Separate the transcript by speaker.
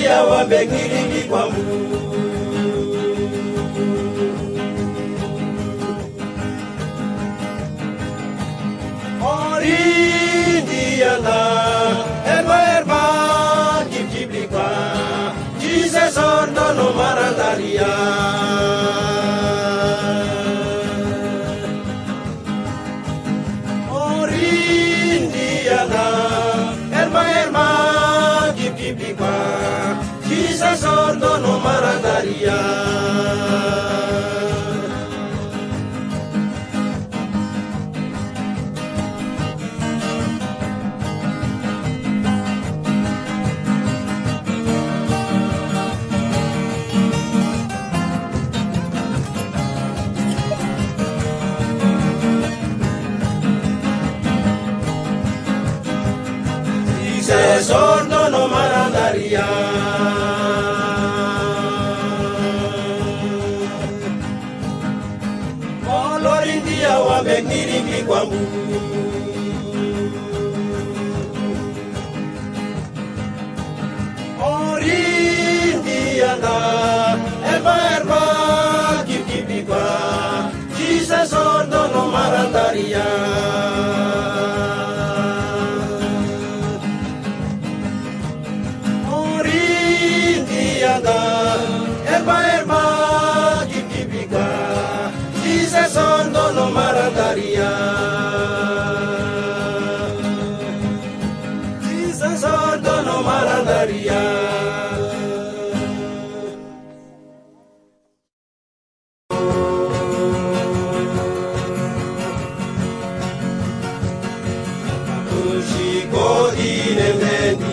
Speaker 1: Orindia wa bekiringi kwa mu. Orindia la erba kibli kwa Jesus ordo no marandaria. Orindia la erba kibli kwa Jesus ordo no marandaria. Sordo no marandaria. Orindia wa bekiringi kwa mu. Orindia la erba kibli kwa Jesus sordo no marandaria. Erba kibika Jesus sordo no marandaria. Jesus sordo no marandaria. Ushiko ine vendi